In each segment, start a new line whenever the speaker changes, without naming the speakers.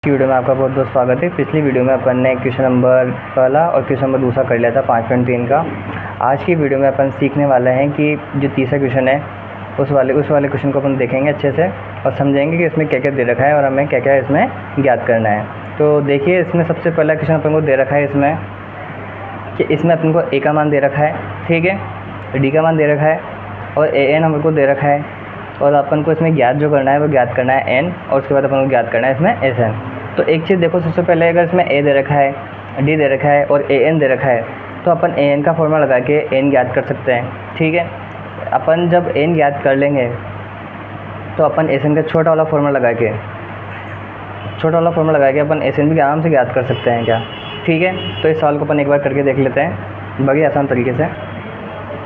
Video में आपका बहुत बहुत स्वागत है। पिछली वीडियो में अपन ने क्वेश्चन नंबर पहला और क्वेश्चन नंबर दूसरा कर लिया था 5.3 का। आज की वीडियो में अपन सीखने वाले हैं कि जो तीसरा क्वेश्चन है उस वाले क्वेश्चन को अपन देखेंगे अच्छे से और समझेंगे कि इसमें क्या क्या दे रखा है और हमें क्या क्या इसमें ज्ञात करना है। तो देखिए, इसमें सबसे पहला क्वेश्चन अपन को दे रखा है इसमें कि इसमें अपन को ए का मान दे रखा है, ठीक है, डी का मान दे रखा है और ए एन हमको दे रखा है और अपन को इसमें ज्ञात जो करना है वो ज्ञात करना है एन और उसके बाद अपन को ज्ञात करना है इसमें एस एन। तो एक चीज़ देखो, सबसे पहले अगर इसमें ए दे रखा है, डी दे रखा है और ए एन दे रखा है तो अपन ए एन का फॉर्मूला लगा के एन ज्ञात कर सकते हैं, ठीक है। अपन जब एन ज्ञात कर लेंगे तो अपन एस एन का छोटा वाला फॉर्मूला लगा के अपन एस एन भी आराम से ज्ञात कर सकते हैं क्या, ठीक है। तो इस सवाल को अपन एक बार करके देख लेते हैं बड़ी आसान तरीके से।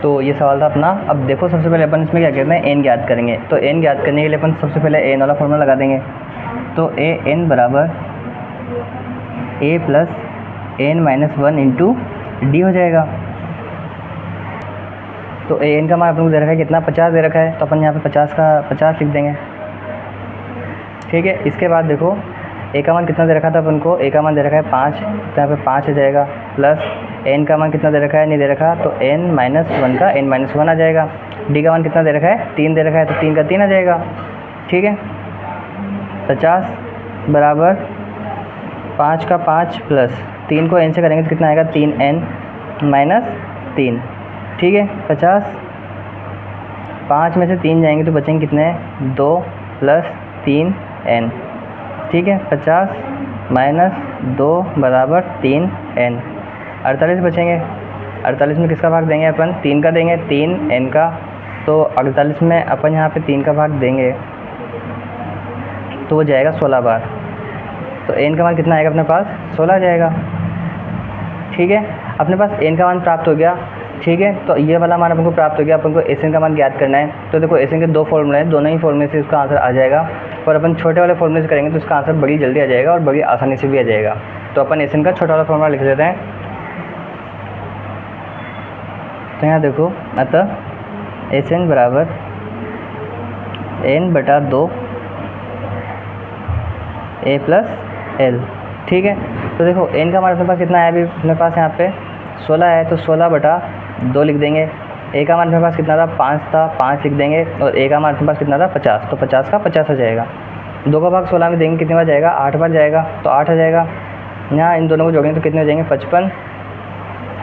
तो ये सवाल था अपना। अब देखो, सबसे पहले अपन इसमें क्या करते हैं, एन ज्ञात करेंगे। तो एन ज्ञात करने के लिए अपन सबसे पहले एन वाला फॉर्मूला लगा देंगे। तो ए एन बराबर A plus N minus 1 into D हो जाएगा। तो ए एन का मान अपन को दे रखा है कितना, 50 दे रखा है, तो अपन यहाँ पे 50 लिख देंगे, ठीक है। इसके बाद देखो, ए का मान कितना दे रखा था अपन को, ए का मान दे रखा है 5, तो यहाँ पे 5 हो जाएगा, प्लस एन का मान कितना दे रखा है, नहीं दे रखा, तो एन माइनस 1 का एन माइनस 1 आ जाएगा। डी का मान कितना दे रखा है, 3 दे रखा है, तो 3 का 3 आ जाएगा, ठीक है। 50 बराबर 5 का 5 प्लस 3 को एन से करेंगे तो कितना आएगा, 3n माइनस 3, ठीक है। 50 5 में से 3 जाएंगे तो बचेंगे कितने, 2 प्लस 3n, ठीक है। 50 माइनस 2 बराबर 3n, 48 बचेंगे। 48 में किसका भाग देंगे अपन, 3 का देंगे, 3n का। तो 48 में अपन यहाँ पे 3 का भाग देंगे तो वो जाएगा 16 बार। तो n का मान कितना आएगा अपने पास, 16 आ जाएगा, ठीक है। अपने पास n का मान प्राप्त हो गया, ठीक है। तो ये वाला मान अपन को प्राप्त हो गया। अपन को एस एन का मान ज्ञात करना है। तो देखो, एस एन के 2 फॉर्मूले हैं, दोनों ही फॉर्मूले से इसका आंसर आ जाएगा। और अपन छोटे वाले फॉर्मूले से करेंगे तो इसका आंसर बड़ी जल्दी आ जाएगा और बड़ी आसानी से भी आ जाएगा। तो अपन एस एन का छोटा वाला फॉर्मूला लिख देते हैं। तो यहाँ देखो, अतः एस एन बराबर n/2 ए प्लस एल, ठीक है। तो देखो, n का मान अपने पास कितना है, अभी अपने पास यहाँ पे 16 है, तो 16/2 लिख देंगे। ए का मान अपने पास कितना था, 5 था, 5 लिख देंगे। और ए का मान अपने पास कितना था, 50, तो 50 का 50 आ जाएगा। 2 का भाग 16 में देंगे, कितने बार जाएगा, 8 बार जाएगा, तो 8 आ जाएगा। यहाँ इन दोनों को जोड़ेंगे तो कितने हो जाएंगे, 55।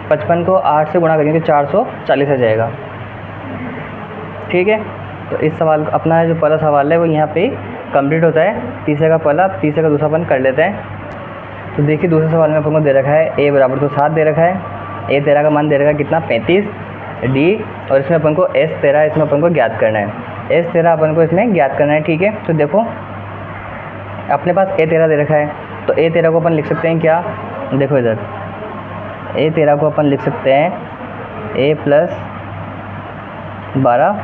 55 को 8 से गुणा करेंगे तो 440 आ जाएगा, ठीक है। तो इस सवाल अपना जो पहला सवाल है वो यहाँ पे कंप्लीट होता है। तीसरे का पहला, तीसरे का दूसरा अपन कर लेते हैं। तो देखिए, दूसरे सवाल में अपन को दे रखा है ए बराबर तो 7 दे रखा है, ए 13 का मान दे रखा है कितना, 35 डी, और इसमें अपन को एस 13 इसमें अपन को ज्ञात करना है। एस 13 अपन को इसमें ज्ञात करना है, ठीक है। तो देखो, अपने पास ए 13 दे रखा है, तो ए 13 को अपन लिख सकते हैं क्या, देखो इधर, ए 13 को अपन लिख सकते हैं ए प्लस 12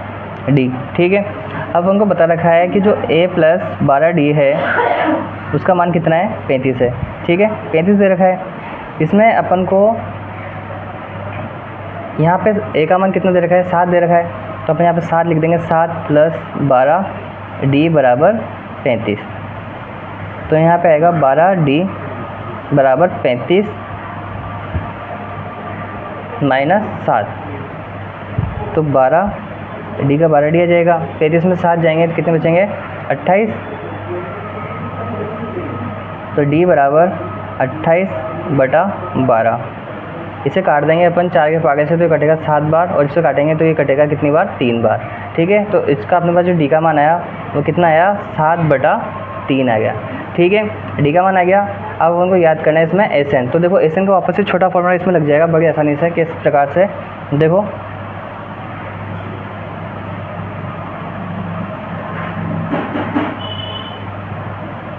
डी, ठीक है। अब हमको बता रखा है कि जो a प्लस 12 डी है उसका मान कितना है, 35 है, ठीक है। 35 दे रखा है। इसमें अपन को यहाँ पे a का मान कितना दे रखा है, 7 दे रखा है, तो अपन यहाँ पे 7 लिख देंगे। 7 प्लस 12 डी बराबर 35। तो यहाँ पे आएगा 12 डी बराबर 35 माइनस 7, तो 12 डी का 12 डी आ जाएगा। 35 में 7 जाएंगे तो कितने बचेंगे, 28। तो डी बराबर 28/12। इसे काट देंगे अपन 4 के पागे से, तो ये कटेगा 7 बार, और इसे काटेंगे तो ये कटेगा कितनी बार, 3 बार, ठीक है। तो इसका अपने पास जो डी का मान आया वो कितना आया, 7/3 आ गया, ठीक है। डी का मान आ गया। अब उनको याद करना है इसमें एस एन। तो देखो, एस एन का वापस से छोटा फॉर्मूला इसमें लग जाएगा बड़ी आसानी से। किस प्रकार से, देखो,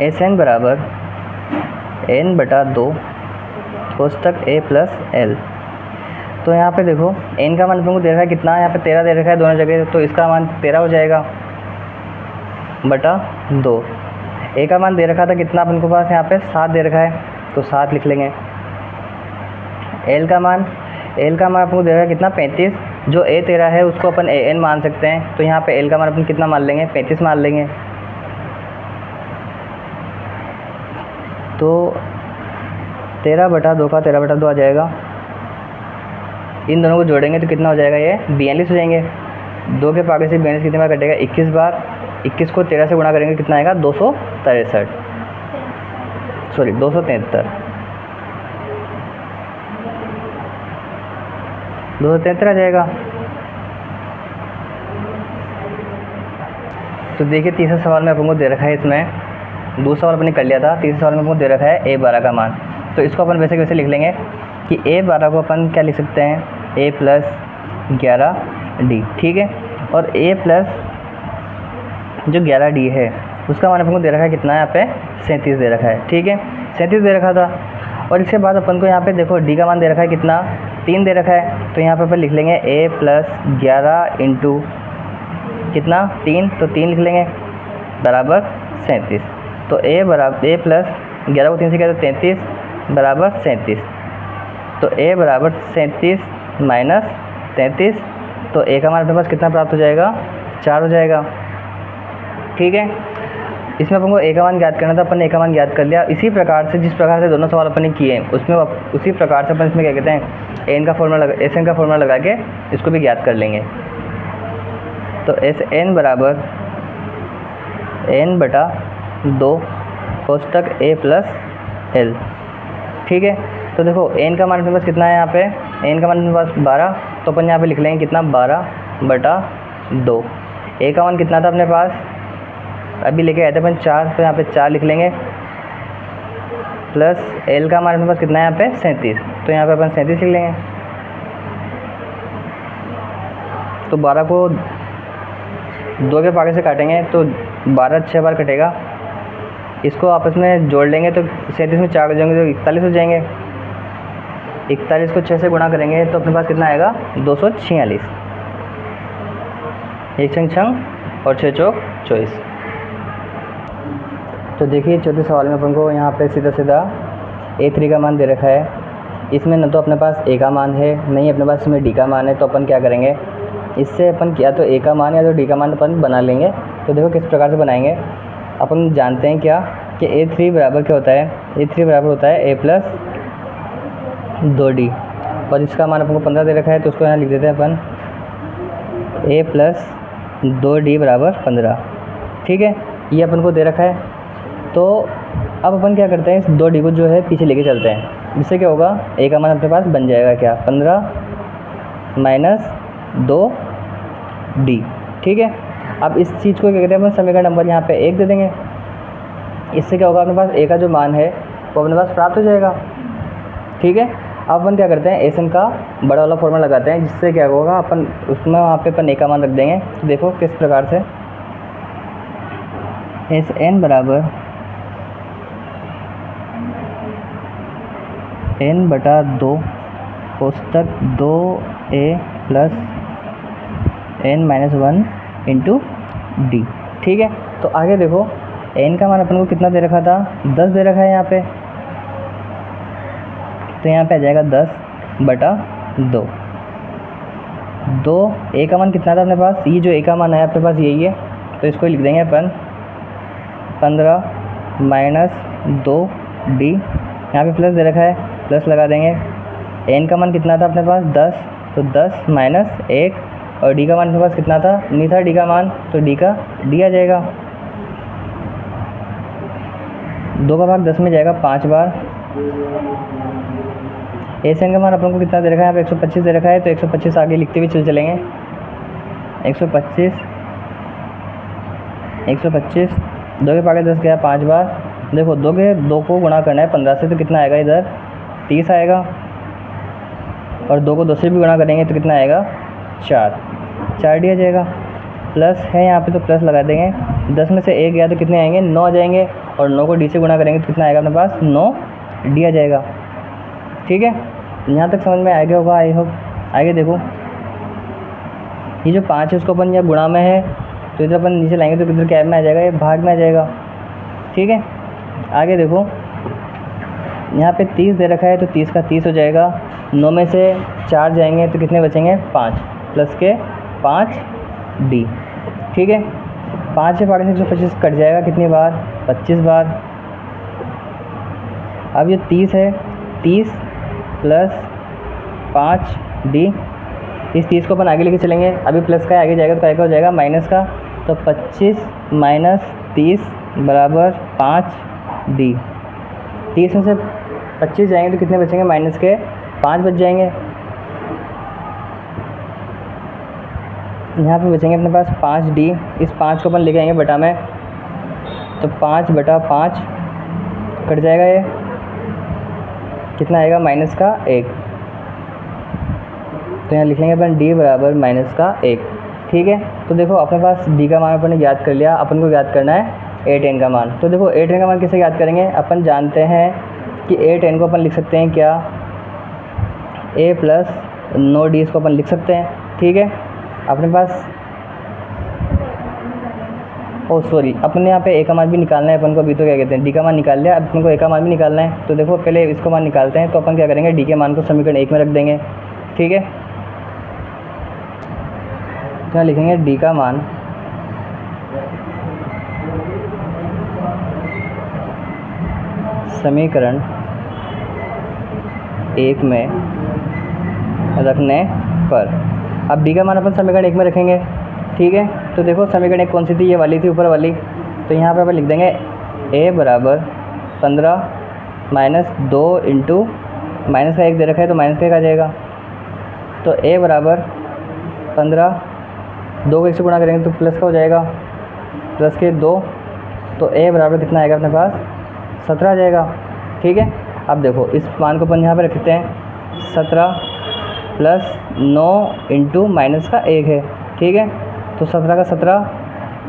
एस एन बराबर n/2 कोष्टक ए प्लस एल। तो यहाँ पे देखो, n का मान अपन को दे रखा है कितना, यहाँ पे 13 दे रखा है दोनों जगह, तो इसका मान 13 हो जाएगा बटा 2। ए का मान दे रखा था कितना अपन को पास, यहाँ पे 7 दे रखा है, तो 7 लिख लेंगे। एल का मान अपन को दे रखा है कितना, 35। जो ए 13 है उसको अपन ए एन मान सकते हैं, तो यहाँ पे एल का मान अपन कितना मान लेंगे, 35 मान लेंगे। तो 13/2 का 13/2 आ जाएगा। इन दोनों को जोड़ेंगे तो कितना हो जाएगा, ये 42 हो जाएंगे। 2 के पागे से 42 कितनी बार कटेगा, 21 बार। 21 को 13 से गुणा करेंगे कितना आएगा, 273 आ जाएगा। तो देखिए तीसरा सवाल में अपन को दे रखा है, इसमें दूसरा सवाल अपने कर लिया था, तीसरे सवाल में अपन को दे रखा है A12 का मान। तो इसको अपन वैसे कैसे लिख लेंगे कि A12 को अपन क्या लिख सकते हैं, A + 11D, ठीक है। और A प्लस जो 11D है उसका मान अपन को दे रखा है कितना है, यहाँ पे 37 दे रखा है, ठीक है। 37 दे रखा था। और इसके बाद अपन को यहाँ पे देखो D का मान दे रखा है कितना, 3 दे रखा है। तो यहाँ पे अपन लिख लेंगे A + 11 इंटू कितना, 3, तो 3 लिख लेंगे बराबर 37। तो A + 11 को 3 से क्या, 33 बराबर 37। तो A बराबर 37 माइनस 33, तो A का मान अपने पास कितना प्राप्त हो जाएगा, 4 हो जाएगा, ठीक है। इसमें अपन को A का मान ज्ञात करना था, अपन ने A का मान ज्ञात कर लिया। इसी प्रकार से जिस प्रकार से दोनों सवाल अपन ने किए उसमें उसी प्रकार से अपन इसमें क्या कहते हैं, SN का फॉर्मूला लगा के इसको भी ज्ञात कर लेंगे। तो SN बराबर n/2 कोष्टक A + L, ठीक है। तो देखो n का मान अपने पास कितना है, यहाँ पे n का मान अपने पास 12, तो अपन यहाँ पे लिख लेंगे कितना, 12/2। A का मान कितना था अपने पास, अभी लेके आए थे अपन 4, तो यहाँ पे 4 लिख लेंगे, प्लस L का मान अपने पास कितना है यहाँ पे 37, तो यहाँ पे अपन 37 लिख लेंगे। तो 12 को 2 के पागे से काटेंगे तो 12 6 बार कटेगा। इसको आपस में जोड़ लेंगे तो 37 में 4 हो जाएंगे तो 41 हो जाएंगे। 41 को 6 से गुणा करेंगे तो अपने पास कितना आएगा, 246। 1 छंग छंग और 6 चौक 24। तो देखिए चौथे सवाल में अपन को यहाँ पे सीधा A3 का मान दे रखा है। इसमें न तो अपने पास A का मान है, नहीं अपने पास इसमें D का मान है। तो अपन क्या करेंगे, इससे अपन या तो A का मान या तो D का मान अपन बना लेंगे। तो देखो किस प्रकार से बनाएंगे। अपन जानते हैं क्या कि A3 बराबर क्या होता है, A3 बराबर होता है A + 2D, और इसका मान अपन को 15 दे रखा है। तो उसको यहाँ लिख देते हैं अपन A + 2D बराबर 15, ठीक है। ये अपन को दे रखा है। तो अब अपन क्या करते हैं, इस 2D को जो है पीछे लेके चलते हैं। इससे क्या होगा, A का मान अपने पास बन जाएगा क्या, 15 - 2D, ठीक है। अब इस चीज़ को क्या कहते हैं, अपन समीकरण नंबर यहाँ पे 1 दे देंगे। इससे क्या होगा, अपने पास A का जो मान है वो अपने पास प्राप्त हो जाएगा, ठीक है। अब अपन क्या करते हैं, SN का बड़ा वाला फॉर्मूला लगाते हैं, जिससे क्या होगा अपन उसमें वहाँ पे अपन A का मान रख देंगे। तो देखो किस प्रकार से, SN बराबर n/2 कोष्टक 2A + n-1 into D, ठीक है। तो आगे देखो n का मान अपन को कितना दे रखा था, 10 दे रखा है यहाँ पे। तो यहाँ पे आ जाएगा 10/2। A का मान कितना था अपने पास, ये जो A का मान है अपने पास यही है। तो इसको लिख देंगे अपन 15 - 2D, यहाँ पे प्लस दे रखा है, प्लस लगा देंगे। n का मान कितना था अपने पास, 10, तो 10 - 1, और D का मान अपने पास कितना था, नहीं था D का मान, तो D आ जाएगा। 2 का भाग 10 में जाएगा 5 बार। SN का मान अपन को कितना दे रखा है, यहाँ पे 125 दे रखा है। तो 125 आगे लिखते हुए चलेंगे। 125 2 के पागे 10 गया 5 बार। देखो 2 को गुणा करना है 15 से, तो कितना आएगा, इधर 30 आएगा। और 2 को 2 से भी गुणा करेंगे तो कितना आएगा, 4D आ जाएगा। प्लस है यहाँ पे तो प्लस लगा देंगे। 10 में से 1 गया तो कितने आएंगे, 9 आ जाएंगे। और 9 को D से गुणा करेंगे तो कितना आएगा अपने पास, 9D आ जाएगा, ठीक है। यहाँ तक समझ में आ गया होगा, आई होप। आगे देखो ये जो 5 है उसको अपन यहाँ गुणा में है, तो इधर अपन नीचे लाएंगे तो किधर क्या में आ जाएगा, ये भाग में आ जाएगा, ठीक है। आगे देखो यहाँ पे 30 दे रखा है, तो 30 का 30 हो जाएगा। 9 में से 4 जाएंगे तो कितने बचेंगे, 5 प्लस के 5D, ठीक है। 5 से 125 कट जाएगा कितनी बार, 25 बार। अब ये 30 है, 30 प्लस 5d, इस 30 को अपन आगे लेके चलेंगे, अभी प्लस का आगे जाएगा तो क्या हो जाएगा माइनस का, तो 25 माइनस 30 बराबर 5d। 30 में से 25 जाएंगे तो कितने बचेंगे, माइनस के 5 बच जाएंगे। यहाँ पे बचेंगे अपने पास 5d, इस 5 को अपन लेके आएंगे बटा में, तो 5 बटा 5 कट जाएगा, ये कितना आएगा माइनस का 1। तो यहाँ लिख लेंगे अपन d बराबर माइनस का 1। ठीक है, तो देखो अपने पास d का मान अपन ने ज्ञात कर लिया, अपन को ज्ञात करना है a10 का मान। तो देखो a10 का मान कैसे ज्ञात करेंगे, अपन जानते हैं कि a10 को अपन लिख सकते हैं क्या, a प्लस 9d, इसको अपन लिख सकते हैं। ठीक है, अपने पास सॉरी, अपने यहाँ पे a का मान भी निकालना है अपन को, अभी तो क्या कहते हैं d का मान निकाल लिया, अब अपन को a का मान भी निकालना है। तो देखो पहले इसको मान निकालते हैं, तो अपन क्या करेंगे, d के मान को समीकरण 1 में रख देंगे। ठीक है, यहाँ लिखेंगे d का मान समीकरण 1 में रखने पर, अब d का मान अपन समीकरण 1 में रखेंगे। ठीक है, तो देखो समीकरण 1 कौन सी थी, ये वाली थी ऊपर वाली, तो यहाँ पे अपन लिख देंगे a बराबर 15 माइनस 2 इंटू माइनस का 1 दे रखा है तो माइनस का 1 आ जाएगा, तो a बराबर 15, 2 को 1 से गुणा करेंगे तो प्लस का हो जाएगा, प्लस के 2, तो a बराबर कितना आएगा अपने पास 17 आ जाएगा। ठीक है, अब देखो इस मान को अपन यहाँ पे रखते हैं, 17 प्लस 9 इंटू माइनस का 1 है। ठीक है, तो 17 का 17,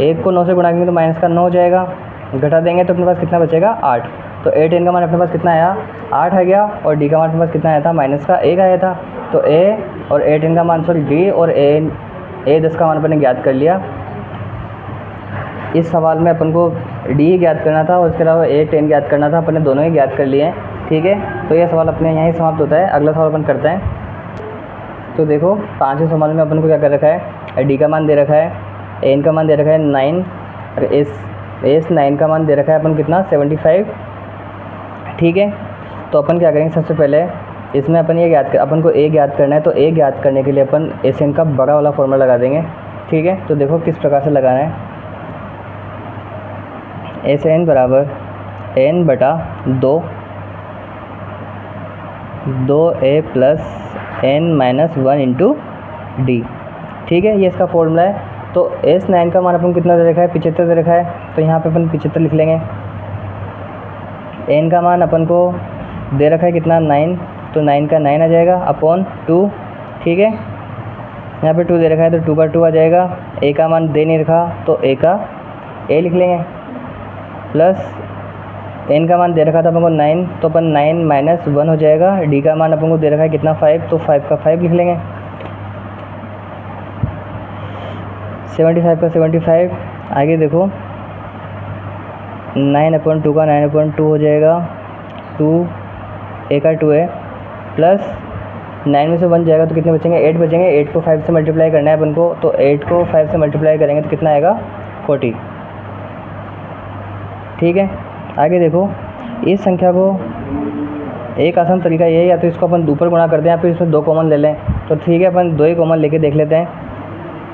1 को 9 से गुणा करेंगे तो माइनस का 9 हो जाएगा, घटा देंगे तो अपने पास कितना बचेगा 8। तो a10 का मान अपने पास कितना आया 8 आ गया, और d का मान अपने पास कितना आया था माइनस का 1 आया था। तो a और a10 का मान सॉरी d और a10 का मान अपन ने ज्ञात कर लिया। इस सवाल में अपन को d ज्ञात करना था और उसके अलावा a10 ज्ञात करना था, अपन ने दोनों ही ज्ञात कर लिए हैं। ठीक है, तो यह सवाल अपने यहाँ ही समाप्त होता है, अगला सवाल अपन करते हैं। तो देखो 5वें सवाल में अपन को क्या कर रखा है, d का मान दे रखा है, n का मान दे रखा है 9, और s9 का मान दे रखा है अपन कितना 75। ठीक है, तो अपन क्या करेंगे, सबसे पहले इसमें अपन ये अपन को a ज्ञात करना है, तो a ज्ञात करने के लिए अपन sn का बड़ा वाला फॉर्मूला लगा देंगे। ठीक है, तो देखो किस प्रकार से लगाना है, sn बराबर n बटा 2a plus n minus 1 into D. ठीक है, ये इसका फॉर्मूला है। तो s9 का मान अपन कितना दे रखा है 75 दे रखा है, तो यहाँ पे अपन 75 लिख लेंगे। n का मान अपन को दे रखा है कितना 9, तो 9 का 9 आ जाएगा अपॉन 2। ठीक है, यहाँ पे 2 दे रखा है तो 2 का 2 आ जाएगा। a का मान दे नहीं रखा तो a का a लिख लेंगे, प्लस n का मान दे रखा था अपन को 9, तो अपन 9 माइनस 1 हो जाएगा। d का मान अपन को दे रखा है कितना 5, तो 5 का 5 लिख लेंगे। 75 का 75, आगे देखो 9/2 का 9/2 हो जाएगा, 2 a का 2 है, प्लस 9 में से 1 जाएगा तो कितने बचेंगे 8 बचेंगे। 8 को 5 से मल्टीप्लाई करना है अपन को, तो 8 को 5 से मल्टीप्लाई करेंगे तो कितना आएगा 40। ठीक है, आगे देखो इस संख्या को एक आसान तरीका ये है, या तो इसको अपन ऊपर गुणा कर दें या फिर इसमें 2 कॉमन ले लें। तो ठीक है, अपन 2 ही कॉमन लेके देख लेते हैं।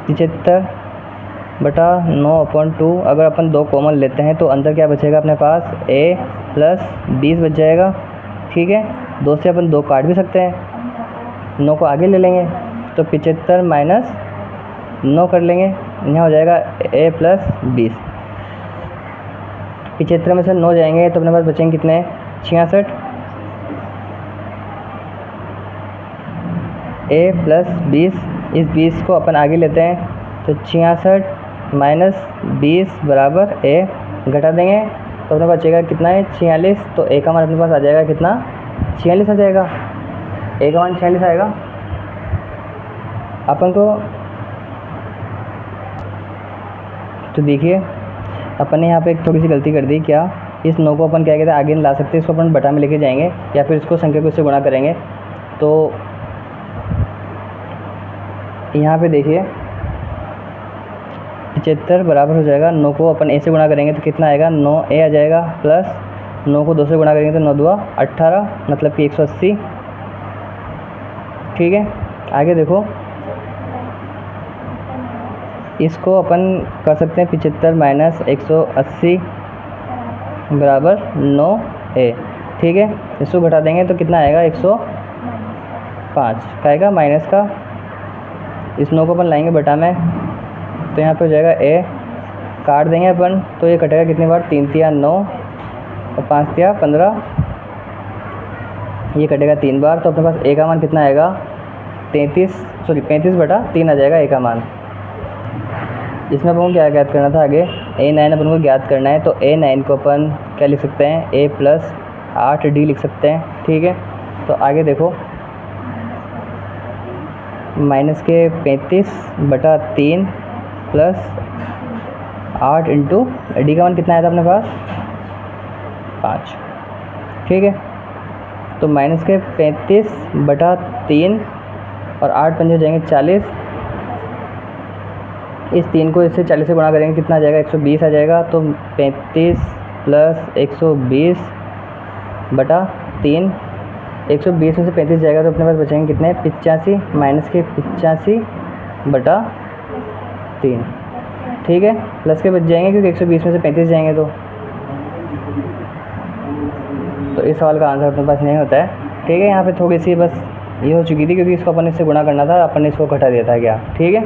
75/9/2, अगर अपन 2 कॉमन लेते हैं तो अंदर क्या बचेगा अपने पास a प्लस 20 बच जाएगा। ठीक है, 2 से अपन 2 काट भी सकते हैं, 9 को आगे ले लेंगे तो 75 माइनस 9 कर लेंगे, यहाँ हो जाएगा a प्लस 20। 75 में से 9 जाएंगे तो अपने पास बचेंगे कितने 66। a प्लस 20, इस 20 को अपन आगे लेते हैं तो 66 माइनस 20 बराबर a, घटा देंगे तो अपने पास बचेगा कितना है 46। तो a का मान अपने पास आ जाएगा कितना 46 आ जाएगा, a का मान 46 आएगा। अपन को तो देखिए अपन ने यहाँ पे एक थोड़ी सी गलती कर दी, क्या इस 9 को अपन क्या कहते हैं आगे ला सकते हैं, इसको अपन बटा में लेके जाएंगे या फिर इसको संख्या को इससे गुणा करेंगे। तो यहाँ पे देखिए 75 बराबर हो जाएगा 9 को अपन a से गुणा करेंगे तो कितना आएगा 9a आ जाएगा, प्लस 9 को 2 से गुणा करेंगे तो 9 दूआ 18, मतलब कि 180। ठीक है, आगे देखो, इसको अपन कर सकते हैं 75 माइनस 180 बराबर 9a। ठीक है, इसको घटा देंगे तो कितना आएगा, 105 का आएगा माइनस का। इस 9 को अपन लाएंगे बटा में, तो यहाँ पे हो जाएगा a, काट देंगे अपन तो ये कटेगा कितनी बार, 3 तिया 9 और 5 तिया 15, ये कटेगा 3 बार। तो अपने पास a का मान कितना आएगा, 35 बटा 3 आ जाएगा a का मान। इसमें अपन को क्या ज्ञात करना था आगे, a9 अपन को ज्ञात करना है। तो a9 को अपन क्या लिख सकते हैं, a प्लस 8d लिख सकते हैं। ठीक है, तो आगे देखो, माइनस के 35 बटा 3 प्लस 8 इंटू डी का मान कितना आया था अपने पास, 5। ठीक है, तो माइनस के 35 बटा 3 और 8 पंजे हो जाएंगे 40। इस 3 को इससे 40 से गुणा करेंगे, कितना आ जाएगा, 120 आ जाएगा। तो 35 प्लस 120 बटा 3, 120 में से 35 जाएगा तो अपने पास बचेंगे कितने, 85 माइनस के 85 बटा 3। ठीक है, प्लस के बच जाएंगे क्योंकि 120 में से 35 जाएंगे तो इस सवाल का आंसर अपने पास नहीं होता है। ठीक है, यहाँ पे थोड़ी सी बस ये हो चुकी थी क्योंकि इसको अपन इससे गुणा करना था, अपन ने इसको घटा दिया था क्या। ठीक है,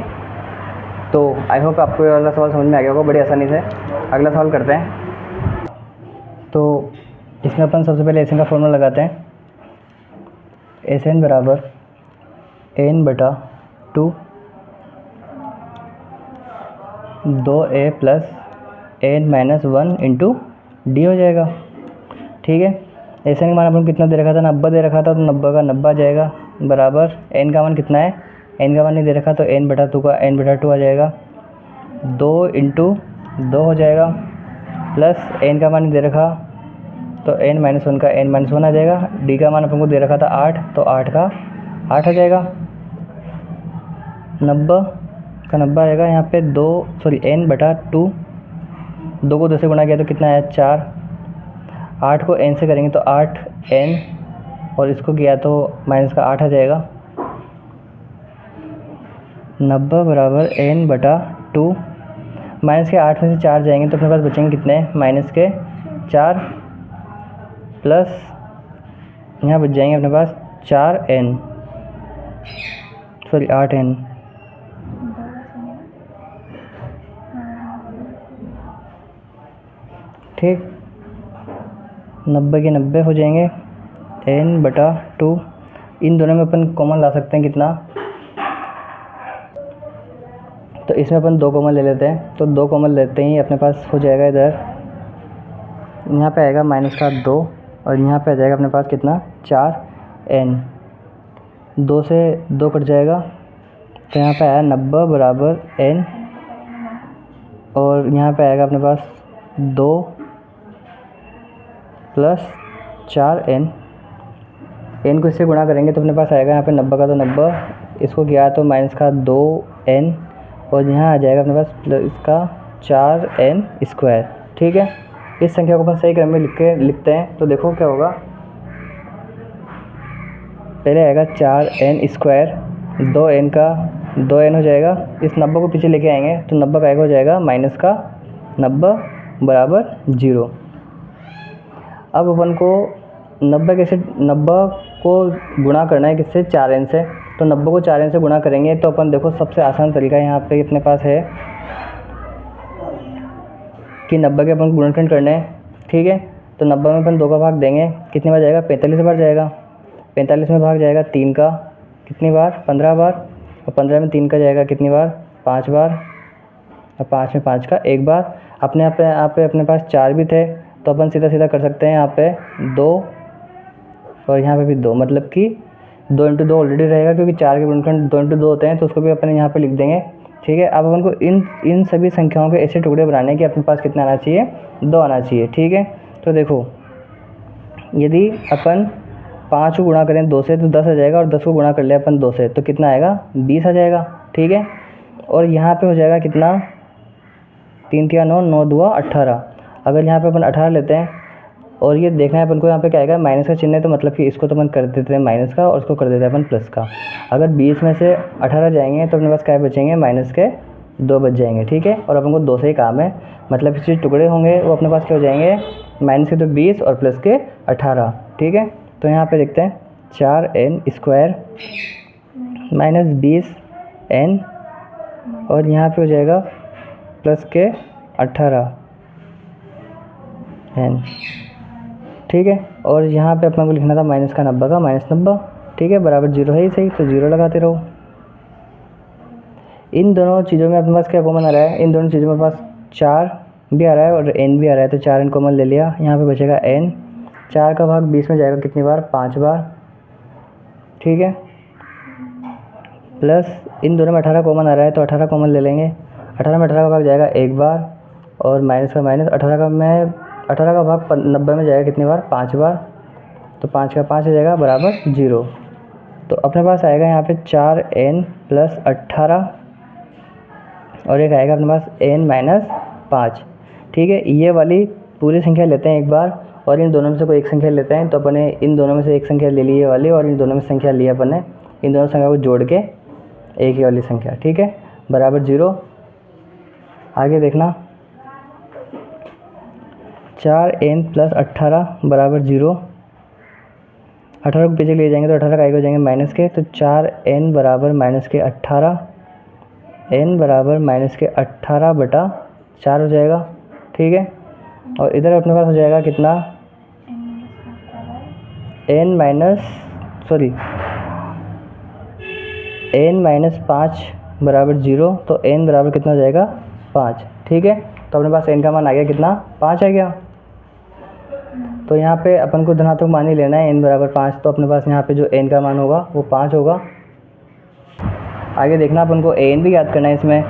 तो आई होप आपको ये वाला सवाल समझ में आ गया होगा बड़ी आसानी से। अगला सवाल करते हैं। तो इसमें अपन सबसे पहले एस एन का फॉर्मूला लगाते हैं। एस एन बराबर n बटा 2 2a plus n minus 1 into D हो जाएगा। ठीक है, एस एन का मान अपन कितना दे रखा था, 90 दे रखा था, तो 90 का 90 आ जाएगा बराबर n का मान कितना है, n का मान नहीं दे रखा तो n बटा 2 का n बटा 2 आ जाएगा, 2 इंटू 2 हो जाएगा, प्लस n का मान नहीं दे रखा तो n माइनस 1 का n माइनस 1 आ जाएगा। डी का मान अपन को दे रखा था 8, तो 8 का 8 आ जाएगा, 90 का 90 आएगा। यहाँ पे n बटा 2, 2 को 2 से गुणा किया तो कितना आया, 4। 8 को n से करेंगे तो 8n, और इसको किया तो माइनस का 8 आ जाएगा। 90 बराबर n बटा 2, माइनस के 8 में से 4 जाएंगे तो अपने पास बचेंगे कितने, माइनस के 4, प्लस यहाँ बच जाएंगे अपने पास 8n। ठीक, 90 के 90 हो जाएंगे, n बटा 2। इन दोनों में अपन कॉमन ला सकते हैं कितना, तो इसमें अपन 2 कॉमन ले लेते हैं। तो 2 कॉमन लेते ही अपने पास हो जाएगा, इधर यहाँ पे आएगा माइनस का 2 और यहाँ पे आ जाएगा अपने पास कितना, 4n। 2 से 2 कट जाएगा तो यहाँ पे आया 90 बराबर n, और यहाँ पे आएगा अपने पास 2 प्लस 4n। n को इससे गुणा करेंगे तो अपने पास आएगा यहाँ पे 90 का तो 90, इसको किया तो माइनस का 2n, और यहाँ आ जाएगा अपने पास प्लस का 4n स्क्वायर। ठीक है, इस संख्या को अपन सही क्रम में लिखते हैं। तो देखो क्या होगा, पहले आएगा 4n स्क्वायर, 2n का 2n हो जाएगा, इस 90 को पीछे लेके आएंगे तो 90 का आएगा हो जाएगा माइनस का 90 बराबर 0। अब अपन को 90 को गुणा करना है किससे, 4n से। तो 90 को 4n से गुणा करेंगे तो अपन देखो सबसे आसान तरीका यहाँ पे अपने पास है कि 90 के अपन गुणनखंड करने हैं। ठीक है, तो 90 में अपन 2 का भाग देंगे, कितनी बार जाएगा, 45 बार जाएगा। 45 में भाग जाएगा 3 का, कितनी बार, 15 बार, और 15 में 3 का जाएगा कितनी बार, 5 बार, और 5 में 5 का 1 बार। यहाँ पे अपने पास 4 भी थे तो अपन सीधा सीधा कर सकते हैं, यहाँ पे 2 और यहाँ पे भी 2, मतलब कि 2 इंटू 2 ऑलरेडी रहेगा क्योंकि 4 के गुणनखंड 2 इंटू 2 होते हैं, तो उसको भी अपन यहाँ पे लिख देंगे। ठीक है, अब अपन को इन सभी संख्याओं के ऐसे टुकड़े बनाने के अपने पास कितना आना चाहिए, 2 आना चाहिए। ठीक है, तो देखो यदि अपन 5 को गुणा करें 2 से तो 10 आ जाएगा, और 10 को गुणा कर ले अपन 2 से तो कितना आएगा, 20 आ जाएगा। ठीक है, और यहाँ पे हो जाएगा कितना, 3 तिया 9, 9 दुआ 18। अगर यहाँ पे अपन 18 लेते हैं और ये देखना है अपन को यहाँ पे क्या आएगा, माइनस का चिन्ह है तो मतलब कि इसको तो अपन कर देते हैं माइनस का और इसको कर देते हैं अपन प्लस का। अगर 20 में से 18 जाएंगे तो अपने पास क्या बचेंगे, माइनस के 2 बच जाएंगे, ठीक है। और अपन को 2 से ही काम है, मतलब इसके टुकड़े होंगे वो अपने पास क्या हो जाएंगे, माइनस के 2 20 और प्लस के 18, ठीक है। तो यहाँ पे देखते हैं 4n² माइनस 20n और यहाँ पे हो जाएगा प्लस के 18n, ठीक है। और यहाँ पे अपने को लिखना था माइनस का 90 का माइनस 90, ठीक है, बराबर 0 है ही सही, तो 0 लगाते रहो। इन दोनों चीज़ों में अपने पास क्या कॉमन आ रहा है, इन दोनों चीज़ों में पास 4 भी आ रहा है और n भी आ रहा है, तो 4n कॉमन ले लिया। यहाँ पे बचेगा n, 4 का भाग 20 में जाएगा कितनी बार, 5 बार, ठीक है। प्लस इन दोनों में 18 कॉमन आ रहा है तो 18 कॉमन ले लेंगे, 18 में 18 का भाग जाएगा 1 बार और माइनस का माइनस, 18 का भाग 90 में जाएगा कितनी बार, 5 बार, तो 5 का 5 हो जाएगा बराबर 0। तो अपने पास आएगा यहाँ पे 4n प्लस 18 और एक आएगा अपने पास n माइनस 5, ठीक है। ये वाली पूरी संख्या लेते हैं एक बार और इन दोनों में से कोई एक संख्या लेते हैं, तो अपने इन दोनों में से एक संख्या ले ली ये वाली और इन दोनों में संख्या लिया अपन ने, इन दोनों संख्या को जोड़ के एक ही वाली संख्या, ठीक है, बराबर 0। आगे देखना 4n प्लस 18 बराबर 0, 18 को पीछे ले जाएंगे तो 18 का आगे हो जाएंगे माइनस के, तो 4n बराबर माइनस के 18, n बराबर माइनस के 18 बटा 4 हो जाएगा, ठीक है। और इधर अपने पास हो जाएगा कितना, n माइनस 5 बराबर 0, तो n बराबर कितना हो जाएगा 5, ठीक है। तो अपने पास n का मान आ गया कितना, 5 आ गया। तो यहाँ पे अपन को धनात्मक मान ही लेना है n बराबर 5, तो अपने पास यहाँ पे जो n का मान होगा वो 5 होगा। आगे देखना अपन को an भी याद करना है इसमें,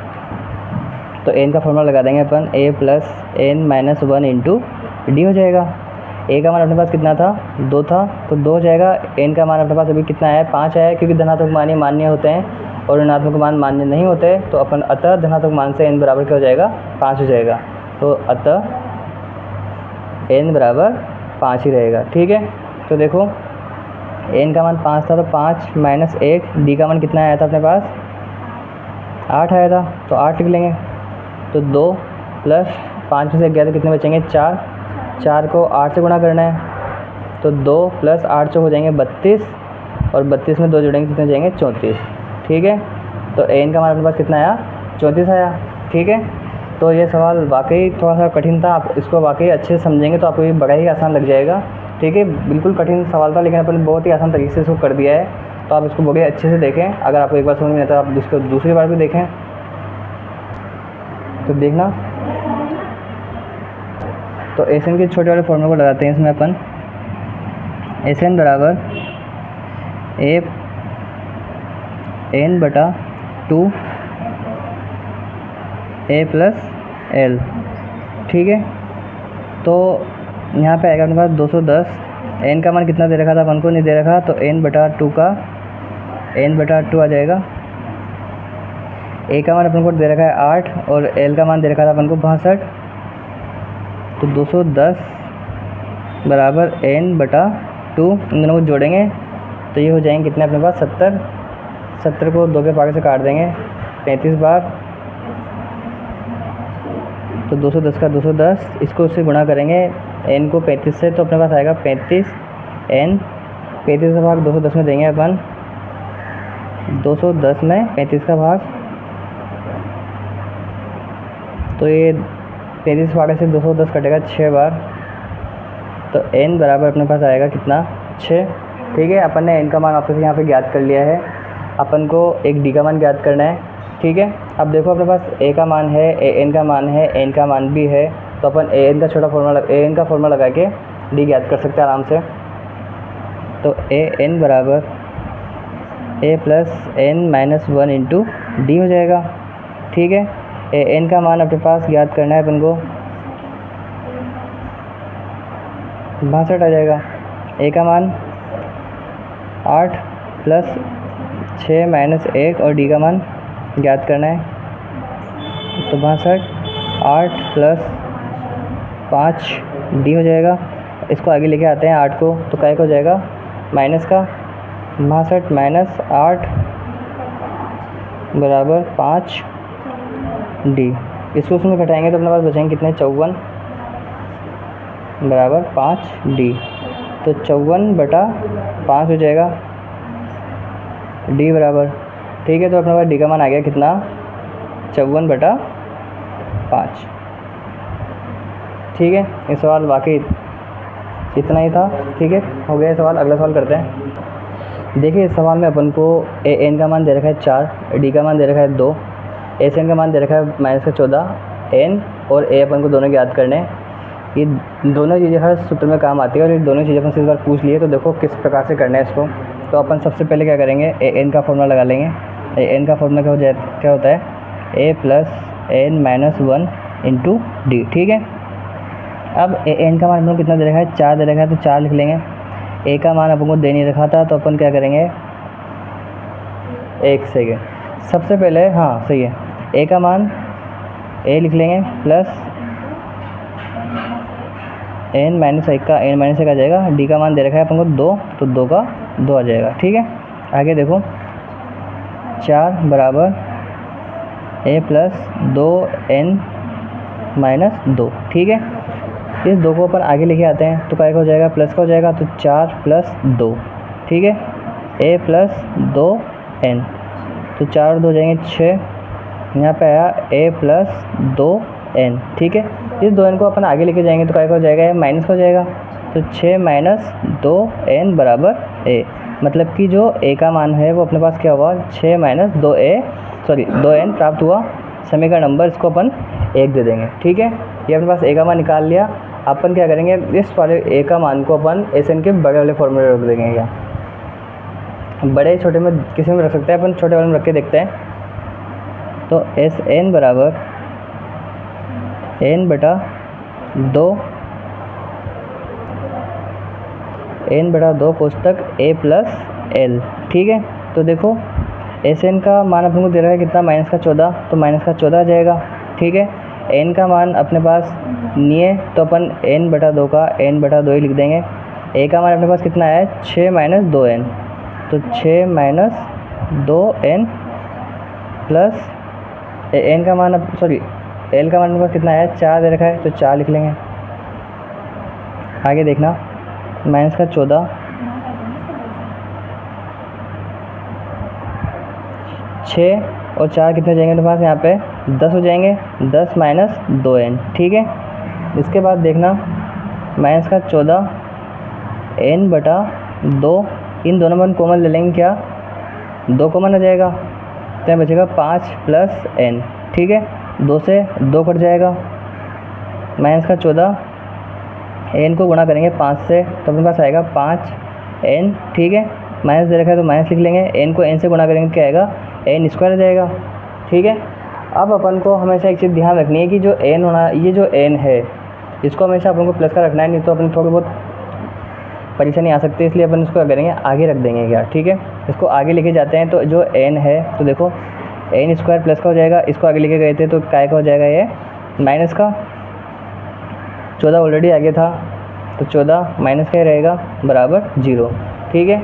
तो n का फॉर्मूला लगा देंगे अपन, a plus n minus 1 into D हो जाएगा। a का मान अपने पास कितना था, 2 था, तो 2 हो जाएगा। n का मान अपने पास अभी कितना है, 5 आया, क्योंकि धनात्मक मान ही मान्य होते हैं और ऋणात्मक मान मान्य नहीं होते, तो अपन अतः धनात्मक मान से n बराबर क्या हो जाएगा, 5 हो जाएगा। तो अतः n बराबर 5 ही रहेगा, ठीक है। तो देखो n का मान 5 था, तो 5 माइनस 1, d का मान कितना आया था अपने पास, 8 आया था, तो 8 लिख लेंगे। तो 2 प्लस 5 में से गया तो कितने बचेंगे, 4, 4 को 8 से गुणा करना है, तो 2 प्लस 8 हो जाएंगे 32 और 32 में 2 जोड़ेंगे कितने जाएंगे, 34, ठीक है। तो n का मान अपने पास कितना आया, 34 आया, ठीक है। तो ये सवाल वाकई थोड़ा सा कठिन था, आप इसको वाकई अच्छे से समझेंगे तो आपको ये बड़ा ही आसान लग जाएगा, ठीक है। बिल्कुल कठिन सवाल था लेकिन अपन ने बहुत ही आसान तरीके से इसको कर दिया है, तो आप इसको बड़े अच्छे से देखें। अगर आपको एक बार समझ में आता है तो आप इसको दूसरी बार भी देखें। तो देखना, तो एस एन के छोटे वाले फॉर्मूले को लगाते हैं इसमें अपन, एस एन बराबर ए n बटा 2 a प्लस एल, ठीक है। तो यहाँ पे आएगा अपने पास 210, n का मान कितना दे रखा था अपन को, नहीं दे रखा, तो n बटा 2 का n बटा 2 आ जाएगा। a का मान अपन को दे रखा है 8 और l का मान दे रखा था अपन को 62, तो 210 बराबर n बटा 2, इन दोनों को जोड़ेंगे तो ये हो जाएंगे कितने अपने पास, 70, 70 को 2 के पागे से काट देंगे 35 बार, तो 210 का 210, इसको उससे गुणा करेंगे n को 35 से, तो अपने पास आएगा 35 n, 35 का भाग 210 में देंगे अपन, 210 में 35 का भाग, तो ये 35 भागे से 210 कटेगा 6 बार, तो n बराबर अपने पास आएगा कितना, 6, ठीक है। अपन ने n का मान वापस यहाँ पे ज्ञात कर लिया है, अपन को एक d का मान ज्ञात करना है, ठीक है। अब देखो अपने पास a का मान है, n का मान है, n का मान भी है, तो अपन an का छोटा फॉर्मूला an का फॉर्मूला लगा के d ज्ञात कर सकते हैं आराम से। तो an बराबर a plus n minus 1 into D हो जाएगा, ठीक है। n का मान अपने पास ज्ञात करना है अपन को, 62 आ जाएगा। a का मान 8 प्लस 6 माइनस 1 और d का मान ज्ञात करना है, तो 62, 8 प्लस 5 डी हो जाएगा। इसको आगे लेके आते हैं 8 को, तो क्या हो जाएगा माइनस का 62 माइनस 8 बराबर 5 डी। इसको उसमें घटाएंगे तो अपने पास बचेंगे कितने 54 बराबर 5 डी। तो 54/5 हो जाएगा डी बराबर, ठीक है। तो अपने पास डी का मान आ गया कितना 54/5, ठीक है। ये सवाल वाकई इतना ही था, ठीक है, हो गया सवाल। अगला सवाल करते हैं। देखिए इस सवाल में अपन को एन का मान दे रखा है 4, डी का मान दे रखा है 2, एस एन का मान दे रखा है -14, एन और ए अपन को दोनों याद करने हैं। ये दोनों चीज़ें हर सूत्र में काम आती है और ये दोनों चीज़ें अपन से इस बार पूछ लिए। तो देखो किस प्रकार से करना है इसको। तो अपन सबसे पहले क्या करेंगे, ए एन का फॉर्मूला लगा लेंगे। ए एन का फॉर्मूला क्या होता है A plus N minus 1 into D, ठीक है। अब ए एन का मान अपन को कितना दे रखा है 4 दे रखा है, तो 4 लिख लेंगे। ए का मान अपन को दे नहीं रखा था, तो अपन क्या करेंगे एक सेकेंड, सबसे पहले हाँ सही है, ए का मान ए लिख लेंगे प्लस एन माइनस 1 का एन माइनस 1 आ जाएगा। डी का मान दे रखा है अपन को 2, तो 2 का 2 आ जाएगा, ठीक है। आगे देखो 4 बराबर ए प्लस 2n माइनस 2, ठीक है। इस 2 को अपन आगे लेके आते हैं तो क्या हो जाएगा प्लस का हो जाएगा, तो 4 प्लस 2, ठीक है। ए प्लस 2n, तो 4 और 2 जाएंगे 6, यहाँ पे आया ए प्लस 2n, ठीक है। इस 2n को अपन आगे लेके जाएंगे तो क्या हो जाएगा, ये माइनस हो जाएगा, तो 6 माइनस 2n बराबर ए। मतलब कि जो ए का मान है वो अपने पास क्या हुआ 6 माइनस 2n प्राप्त हुआ। समय का नंबर इसको अपन 1 दे देंगे, ठीक है। ये अपने पास ए का मान निकाल लिया। अपन क्या करेंगे इस वाले ए का मान को अपन एस एन के बड़े वाले फॉर्मूले रख देंगे। क्या बड़े छोटे में किसी में रख सकते हैं, अपन छोटे वाले में रख के देखते हैं। तो एस एन बराबर n बटा 2 कोष्टक a प्लस एल, ठीक है। तो देखो एस एन का मान अपन को दे रहा है कितना -14, तो -14 आ जाएगा, ठीक है। n का मान अपने पास नहीं है तो अपन n बटा 2 का n बटा 2 ही लिख देंगे। a का मान अपने पास कितना है 6 माइनस 2n, तो 6 माइनस 2n प्लस n का मान l का मान अपने पास कितना है 4 दे रखा है, तो 4 लिख लेंगे। आगे देखना -14 6 और 4 कितने जाएंगे अपने पास यहाँ पे 10 हो जाएंगे, 10 माइनस 2n, ठीक है। इसके बाद देखना -14 n बटा 2, इन दोनों में कॉमन ले लेंगे, क्या 2 कॉमन आ जाएगा, तो यहाँ बचेगा 5 प्लस n, ठीक है। 2 से 2 कट जाएगा, -14 n को गुणा करेंगे 5 से, तो अपने पास आएगा 5n, ठीक है। माइनस दे रखा है तो माइनस लिख लेंगे, n को n से गुणा करेंगे क्या आएगा n स्क्वायर आ जाएगा, ठीक है। अब अपन को हमेशा एक चीज़ ध्यान रखनी है कि जो n होना, ये जो n है इसको हमेशा अपन को प्लस का रखना है, नहीं तो अपन थोड़ी बहुत परेशानी आ सकती है, इसलिए अपन इसको क्या करेंगे आगे रख देंगे, क्या ठीक है। इसको आगे लेके जाते हैं तो जो n है तो देखो n स्क्वायर प्लस का हो जाएगा, इसको आगे लेके गए थे तो काय का हो जाएगा ये माइनस का, 14 ऑलरेडी आगे था तो 14 माइनस का ही रहेगा बराबर 0, ठीक है।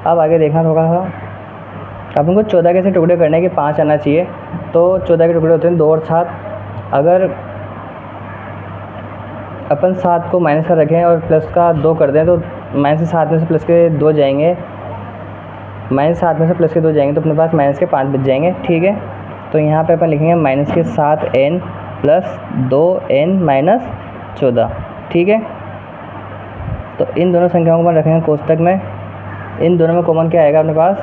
अब आगे देखना थोड़ा सा, अपन को 14 के से टुकड़े करने के 5 आना चाहिए, तो 14 के टुकड़े होते हैं 2 और 7। अगर अपन 7 को माइनस का रखें और प्लस का 2 कर दें तो -7 में से प्लस के 2 जाएंगे, -7 में से प्लस के 2 जाएंगे तो अपने पास माइनस के 5 बच जाएंगे, ठीक है। तो यहाँ पे अपन लिखेंगे -7n प्लस 2n माइनस 14, ठीक है। तो इन दोनों संख्याओं को अपन रखेंगे कोष्टक में, इन दोनों में कॉमन क्या आएगा अपने पास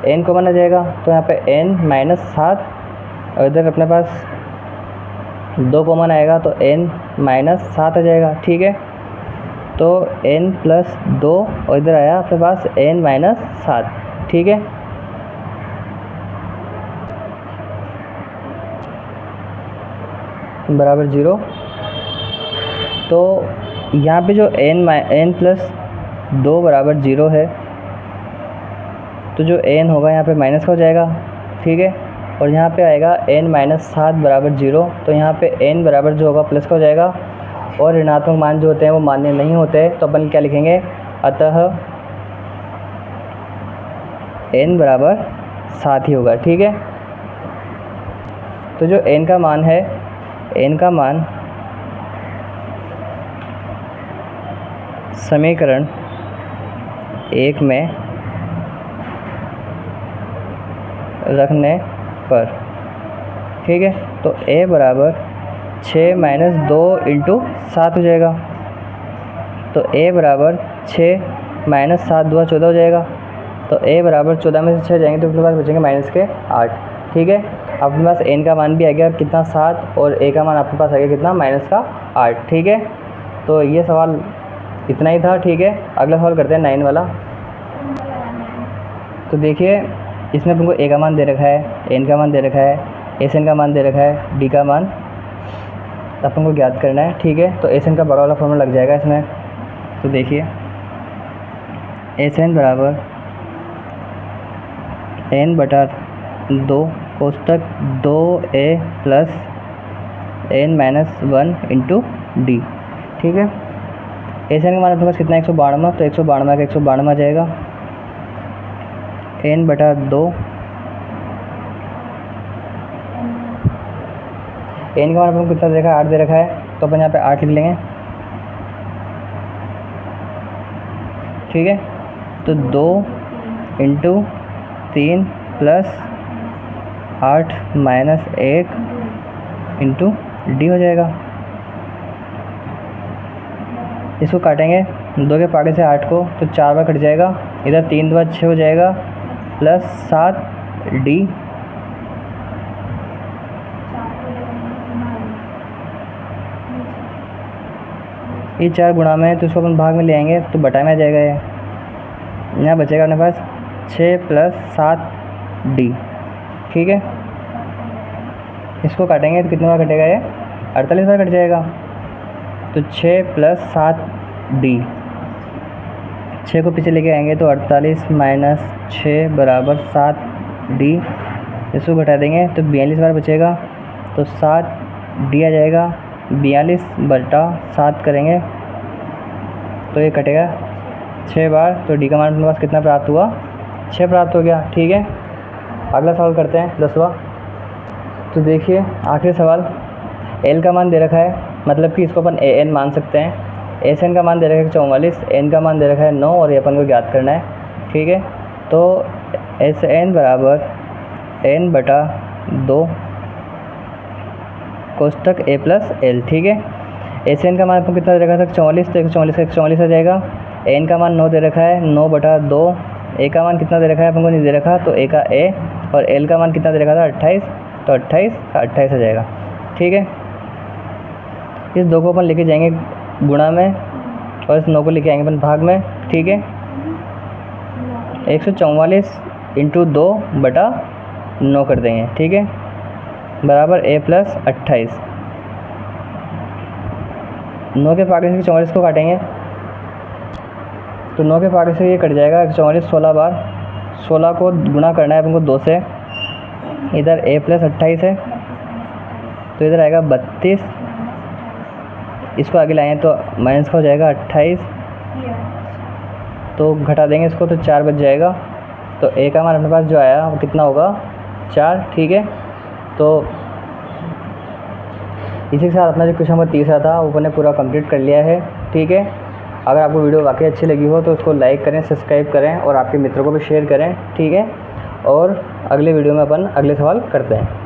n कॉमन आ जाएगा, तो यहाँ पे n -7 और इधर अपने पास 2 कॉमन आएगा तो n -7 आ जाएगा, ठीक है। तो n प्लस 2 और इधर आया अपने पास n -7, ठीक है। बराबर 0। तो यहाँ पे जो n प्लस 2 बराबर 0 है, तो जो n होगा यहाँ पे माइनस का हो जाएगा, ठीक है। और यहाँ पे आएगा n -7 बराबर 0, तो यहाँ पे n बराबर जो होगा प्लस का हो जाएगा, और ऋणात्मक मान जो होते हैं वो मान्य नहीं होते, तो अपन क्या लिखेंगे, अतः n बराबर 7 ही होगा। ठीक है, तो जो n का मान है, n का मान समीकरण 1 में रखने पर, ठीक है, तो a बराबर 6 माइनस 2 इंटू 7 हो जाएगा। तो a बराबर 6 माइनस 7 2 14 हो जाएगा। तो a बराबर 14 में से 6 जाएंगे तो अपने पास बचेंगे माइनस के 8। ठीक है, अपने पास n का मान भी आ गया कितना 7, और a का मान आपके पास आ गया कितना माइनस का 8। ठीक है, तो ये सवाल इतना ही था। ठीक है, अगला सवाल करते हैं 9 वाला। तो देखिए, इसमें तुमको a का मान दे रखा है, n का मान दे रखा है, Sn का मान दे रखा है, d का मान अपन को ज्ञात करना है। ठीक है, तो Sn का बड़ा वाला फॉर्मूला लग जाएगा इसमें। तो देखिए, Sn बराबर n बटा 2 कोष्टक 2a plus n minus 1 into D. ठीक है, Sn का मान अपने पास कितना 192, तो 192 का 192 आ जाएगा। n बटा 2, n का मान अपन को कितना दे रखा है, 8 दे रखा है, तो अपन यहाँ पे 8 लिख लेंगे। ठीक है, तो 2 into 3 plus 8 minus 1 into D हो जाएगा। इसको काटेंगे 2 के पागे से 8 को, तो 4 बार कट जाएगा, इधर 3 2 6 हो जाएगा, प्लस 7 डी। ये 4 गुणा में, तो इसको अपन भाग में ले आएंगे तो बटा में आ जाएगा। ये यहाँ बचेगा अपने पास 6 प्लस 7 डी। ठीक है, इसको काटेंगे तो कितने बार कटेगा, ये 48 बार कट जाएगा। तो 6 प्लस 7 डी, 6 को पीछे लेके आएंगे तो 48 माइनस 6 बराबर 7 डी। इसको घटा देंगे तो 42 बार बचेगा, तो 7 डी आ जाएगा। 42 बटा 7 करेंगे तो ये कटेगा 6 बार, तो डी का मान अपने पास कितना प्राप्त हुआ, 6 प्राप्त हो गया। ठीक है, अगला सवाल करते हैं 10वां। तो देखिए, आखिरी सवाल, एल का मान दे रखा है, मतलब कि इसको अपन ए एन मान सकते हैं। एस एन का मान दे रखा है 44, एन का मान दे रखा है 9, और ये अपन को ज्ञात करना है। ठीक है, तो एस एन बराबर एन बटा 2 कोष्टक ए प्लस एल। ठीक है, एस एन का मान आपको कितना दे रखा था 44, तो 144 का 144 आ जाएगा। एन का मान 9 दे रखा है, 9 बटा 2। ए का मान कितना दे रखा है अपन को नहीं दे रखा, तो ए का ए, और एल का मान कितना दे रखा था 28, तो 28 का 28 आ जाएगा। ठीक है, इस 2 को अपन लेके जाएंगे गुणा में, और इस 9 को लेके आएंगे अपन भाग में। ठीक है, 144 इंटू 2 बटा 9 कर देंगे। ठीक है, बराबर ए प्लस 28। 9 के पागे से 44 को काटेंगे, तो 9 के पागे से ये कट जाएगा 144 16 बार। 16 को गुणा करना है अपन को 2 से, इधर ए प्लस 28 है, तो इधर आएगा 32। इसको आगे लाएँ तो माइनस का हो जाएगा 28, तो घटा देंगे इसको तो 4 बच जाएगा। तो ए का मान अपने पास जो आया वो कितना होगा, 4। ठीक है, तो इसी के साथ अपना जो क्वेश्चन नंबर 30 था वो मैंने पूरा कंप्लीट कर लिया है। ठीक है, अगर आपको वीडियो वाकई अच्छी लगी हो तो उसको लाइक करें, सब्सक्राइब करें, और आपके मित्रों को भी शेयर करें। ठीक है, और अगले वीडियो में अपन अगले सवाल करते हैं।